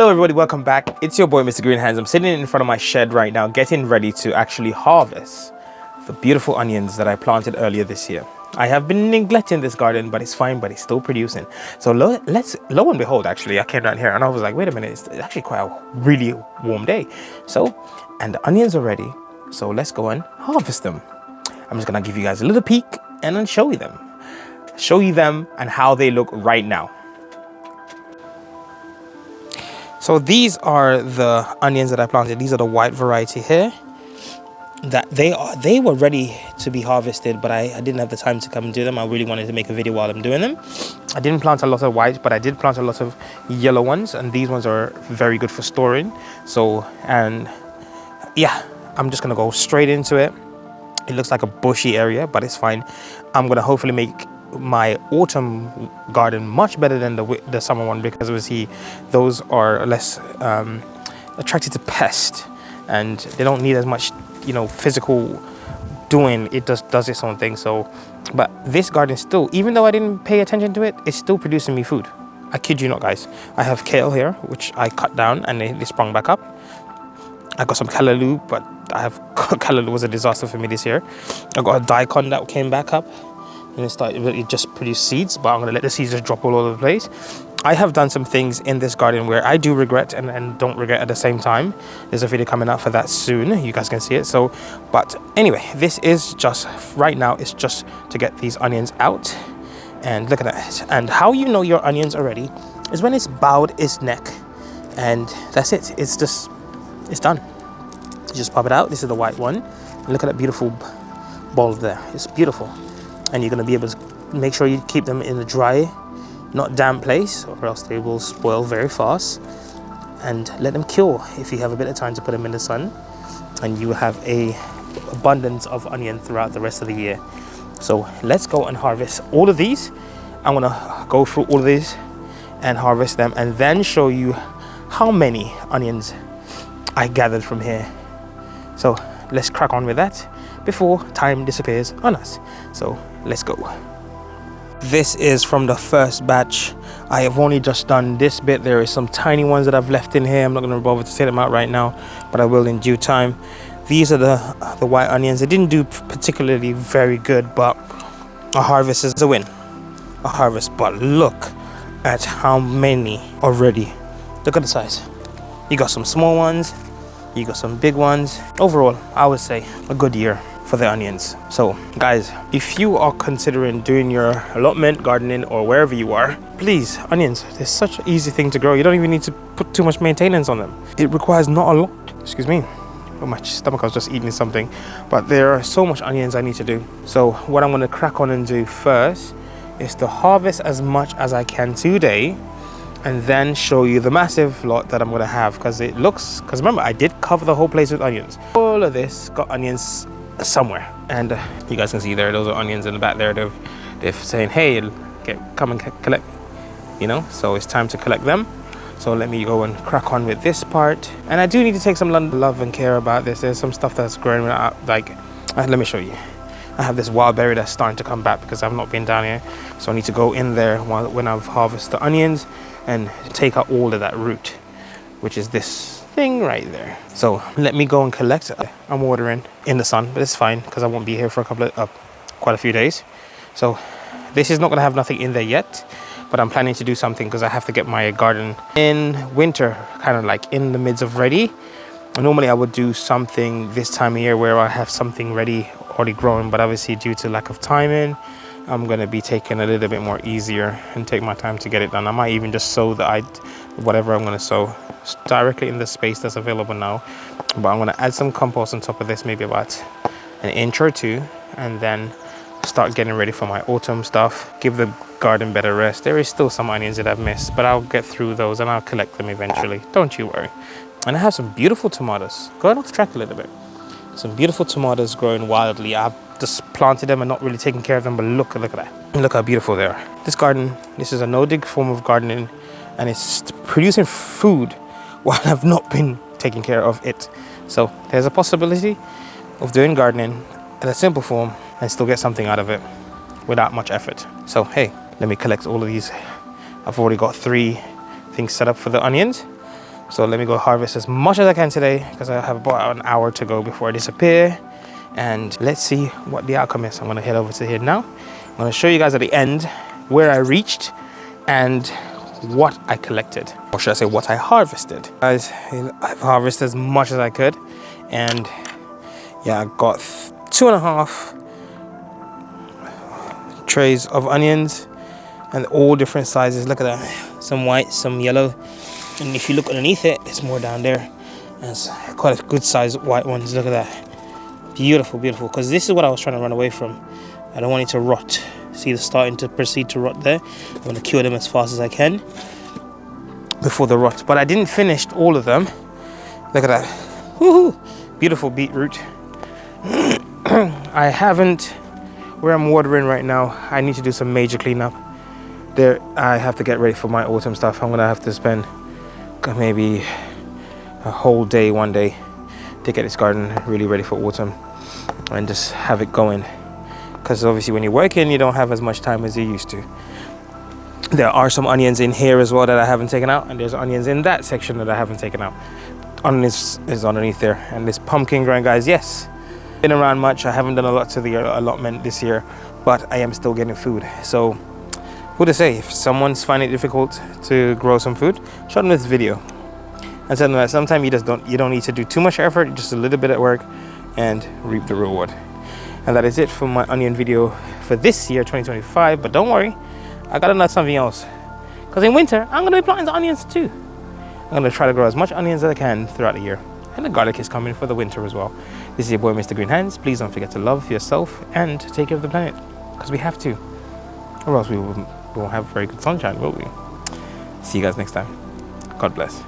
Hello everybody, welcome back. It's your boy Mr. Green Hands. I'm sitting in front of my shed right now getting ready to actually harvest the beautiful onions that I planted earlier this year. I have been neglecting this garden, but it's fine, but it's still producing. So lo and behold, actually, I came down here and I was like, wait a minute, it's actually quite a really warm day. And the onions are ready. So let's go and harvest them. I'm just gonna give you guys a little peek and then show you them. Show you them and how they look right now. So these are the onions that I planted. These are the white variety here. That they were ready to be harvested, but I didn't have the time to come and do them. I really wanted to make a video while I'm doing them. I didn't plant a lot of white, but I did plant a lot of yellow ones, and these ones are very good for storing. So, and yeah, I'm just gonna go straight into it. It looks like a bushy area, but it's fine. I'm gonna hopefully make my autumn garden much better than the summer one, because obviously those are less attracted to pests and they don't need as much, you know, physical doing. It just does its own thing. So, but this garden still, even though I didn't pay attention to it, it's still producing me food. I kid you not, guys. I have kale here, which I cut down and they sprung back up. I got some callaloo, but callaloo was a disaster for me this year. I got a daikon that came back up. And it just produced seeds, but I'm gonna let the seeds just drop all over the place. I have done some things in this garden where I do regret and don't regret at the same time. There's a video coming out for that soon. You guys can see it. So, but anyway, this is just right now. It's just to get these onions out, and look at that. And how you know your onions are ready is when it's bowed its neck, and that's it. It's done. You just pop it out. This is the white one. And look at that beautiful bulb there. It's beautiful. And you're going to be able to make sure you keep them in a dry, not damp place, or else they will spoil very fast. And let them cure if you have a bit of time to put them in the sun, and you will have a abundance of onion throughout the rest of the year. So let's go and harvest all of these. I'm going to go through all of these and harvest them, and then show you how many onions I gathered from here. So let's crack on with that before time disappears on us. So let's go. This is from the first batch. I have only just done this bit. There is some tiny ones that I've left in here. I'm not going to bother to take them out right now, but I will in due time. These are the white onions. They didn't do particularly very good, but a harvest is a win. A harvest. But look at how many already. Look at the size. You got some small ones, you got some big ones. Overall, I would say a good year for the onions. So guys, if you are considering doing your allotment gardening or wherever you are, please, onions, they're such an easy thing to grow. You don't even need to put too much maintenance on them. It requires not a lot. Excuse me, oh, my stomach was just eating something, but there are so much onions I need to do. So what I'm going to crack on and do first is to harvest as much as I can today, and then show you the massive lot that I'm going to have, because remember, I did cover the whole place with onions. All of this got onions somewhere, and you guys can see there, those are onions in the back there. They're saying, hey, come and collect, you know. So it's time to collect them. So let me go and crack on with this part. And I do need to take some love and care about this. There's some stuff that's growing out, like let me show you. I have this wild berry that's starting to come back because I've not been down here, so I need to go in there when I've harvested the onions and take out all of that root, which is this thing right there. So let me go and collect. I'm watering in the sun, but it's fine because I won't be here for quite a few days. So this is not going to have nothing in there yet, but I'm planning to do something because I have to get my garden in winter, kind of like in the midst of ready. Normally I would do something this time of year where I have something ready, already grown, but obviously due to lack of timing, I'm going to be taking a little bit more easier and take my time to get it done. I might even just sow whatever I'm going to sow directly in the space that's available now. But I'm going to add some compost on top of this, maybe about an inch or two, and then start getting ready for my autumn stuff. Give the garden better rest. There is still some onions that I've missed, but I'll get through those and I'll collect them eventually. Don't you worry. And I have some beautiful tomatoes. Going off track a little bit. Some beautiful tomatoes growing wildly. I've just planted them and not really taken care of them, but look at that. And look how beautiful they are. This garden, this is a no-dig form of gardening, and it's producing food while I've not been taking care of it. So there's a possibility of doing gardening in a simple form and still get something out of it without much effort. So hey, let me collect all of these. I've already got 3 things set up for the onions. So let me go harvest as much as I can today, because I have about an hour to go before I disappear. And let's see what the outcome is. I'm gonna head over to here now. I'm gonna show you guys at the end where I reached and what I collected, or should I say what I harvested. Guys, I've harvested as much as I could, and yeah, I got 2.5 trays of onions, and all different sizes. Look at that, some white, some yellow, and if you look underneath it, there's more down there, and it's quite a good size white ones. Look at that, beautiful, beautiful, because this is what I was trying to run away from. I don't want it to rot. See, they're starting to proceed to rot there. I'm going to cure them as fast as I can before the rot. But I didn't finish all of them. Look at that. Woohoo! Beautiful beetroot. I haven't, where I'm watering right now, I need to do some major cleanup. There, I have to get ready for my autumn stuff. I'm going to have to spend maybe a whole day, one day, to get this garden really ready for autumn and just have it going. Because obviously when you're working, you don't have as much time as you used to. There are some onions in here as well that I haven't taken out, and there's onions in that section that I haven't taken out. Onions is underneath there. And this pumpkin growing, guys, yes, been around much. I haven't done a lot to the allotment this year, but I am still getting food. So who to say, if someone's finding it difficult to grow some food, show them this video and tell them that sometimes you don't need to do too much effort, just a little bit of work, and reap the reward. And that is it for my onion video for this year, 2025. But don't worry, I got another something else. Because in winter, I'm going to be planting the onions too. I'm going to try to grow as much onions as I can throughout the year. And the garlic is coming for the winter as well. This is your boy, Mr. Green Hands. Please don't forget to love yourself and take care of the planet. Because we have to. Or else we won't have very good sunshine, will we? See you guys next time. God bless.